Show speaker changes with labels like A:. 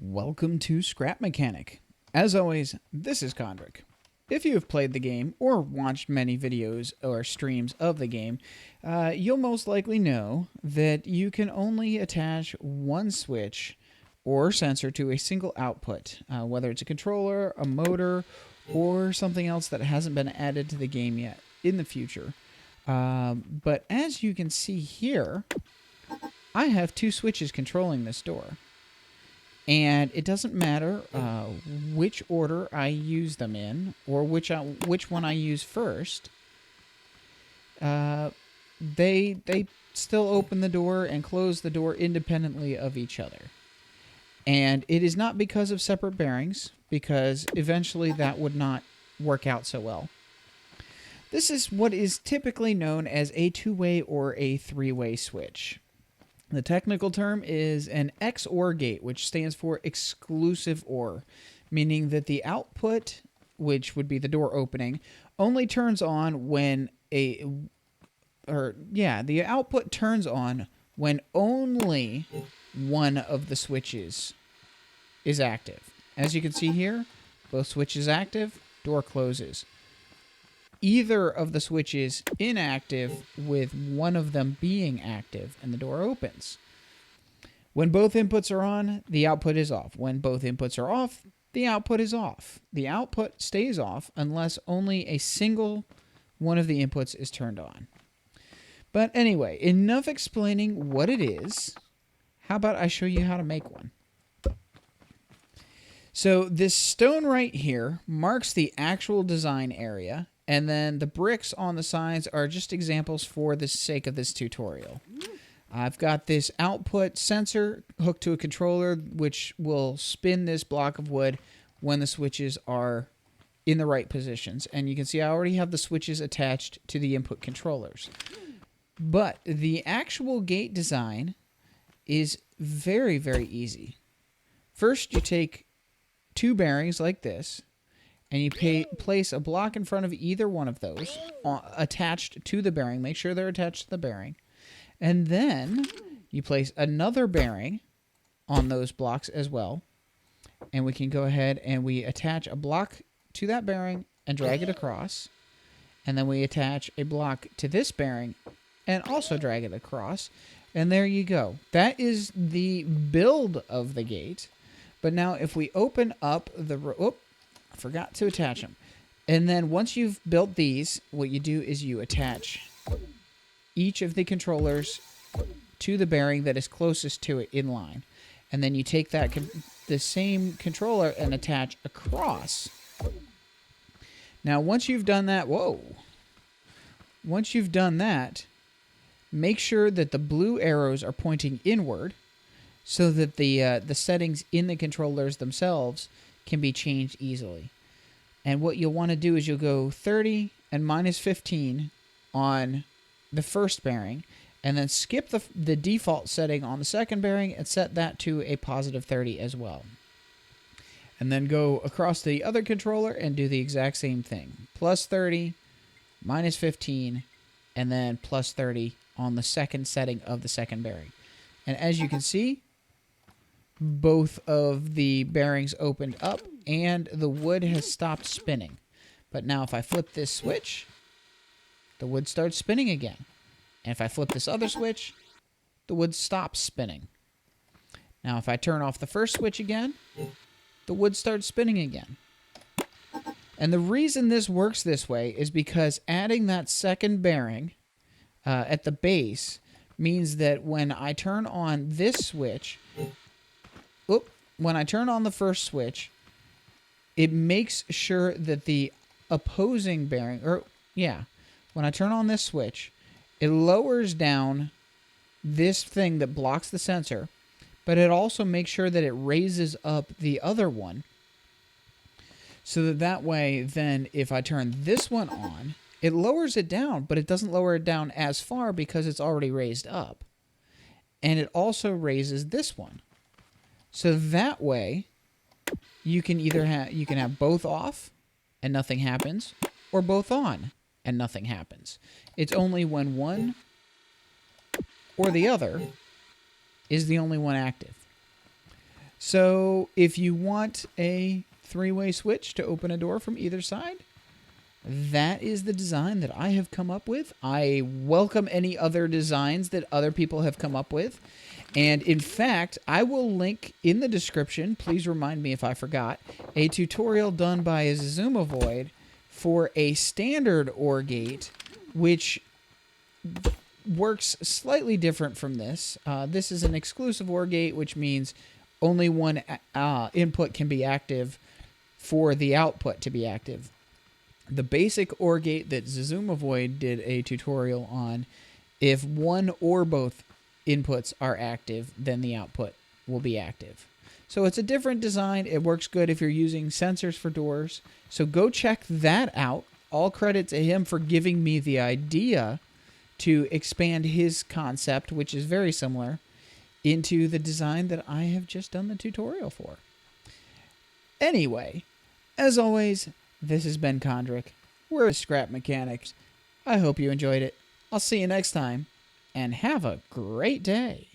A: Welcome to Scrap Mechanic. As always, this is Kondrik. If you have played the game or watched many videos or streams of the game, you'll most likely know that you can only attach one switch or sensor to a single output, whether it's a controller, a motor, or something else that hasn't been added to the game yet in the future. But as you can see here, I have two switches controlling this door. And it doesn't matter which order I use them in, or which one I use first. They still open the door and close the door independently of each other. And it is not because of separate bearings, because eventually that would not work out so well. This is what is typically known as a two-way or a three-way switch. The technical term is an Xor Gate, which stands for exclusive OR, meaning that the output, which would be the door opening, only turns on when the output turns on when only one of the switches is active. As you can see here, both switches active, door closes. Either of the switches inactive with one of them being active and the door opens. When both inputs are on, the output is off. When both inputs are off, the output is off. The output stays off unless only a single one of the inputs is turned on. But anyway, enough explaining what it is. How about I show you how to make one? So this stone right here marks the actual design area. And then the bricks on the sides are just examples for the sake of this tutorial. I've got this output sensor hooked to a controller, which will spin this block of wood when the switches are in the right positions. And you can see I already have the switches attached to the input controllers. But the actual gate design is very, very easy. First, you take two bearings like this, and you place a block in front of either one of those attached to the bearing. Make sure they're attached to the bearing. And then you place another bearing on those blocks as well. And we can go ahead and we attach a block to that bearing and drag it across. And then we attach a block to this bearing and also drag it across. And there you go. That is the build of the gate. But now if we open up the... I forgot to attach them. And then once you've built these, what you do is you attach each of the controllers to the bearing that is closest to it in line. And then you take that the same controller and attach across. Now once you've done that, once you've done that, make sure that the blue arrows are pointing inward so that the settings in the controllers themselves can be changed easily. And what you'll want to do is you'll go 30 and minus 15 on the first bearing, and then skip the default setting on the second bearing and set that to a positive 30 as well. And then go across to the other controller and do the exact same thing. Plus 30, minus 15, and then plus 30 on the second setting of the second bearing. And as you can see, both of the bearings opened up and the wood has stopped spinning. But now if I flip this switch, the wood starts spinning again. And if I flip this other switch, the wood stops spinning. Now if I turn off the first switch again, the wood starts spinning again. And the reason this works this way is because adding that second bearing at the base means that when I turn on this switch, when I turn on the first switch, it makes sure that the opposing bearing, when I turn on this switch, it lowers down this thing that blocks the sensor, but it also makes sure that it raises up the other one, so that way, then, if I turn this one on, it lowers it down, but it doesn't lower it down as far because it's already raised up. And it also raises this one. So that way, you can either have both off and nothing happens, or both on and nothing happens. It's only when one or the other is the only one active. So if you want a three-way switch to open a door from either side, that is the design that I have come up with. I welcome any other designs that other people have come up with. And in fact, I will link in the description, please remind me if I forgot, a tutorial done by Xisuma Void for a standard OR gate, which works slightly different from this. This is an exclusive OR gate, which means only one input can be active for the output to be active. The basic OR gate that Xisuma Void did a tutorial on, if one or both inputs are active, then the output will be active. So it's a different design. It works good if you're using sensors for doors. So go check that out. All credit to him for giving me the idea to expand his concept, which is very similar, into the design that I have just done the tutorial for. Anyway, as always, this has been Kondrik. We're Scrap Mechanics. I hope you enjoyed it. I'll see you next time, and have a great day.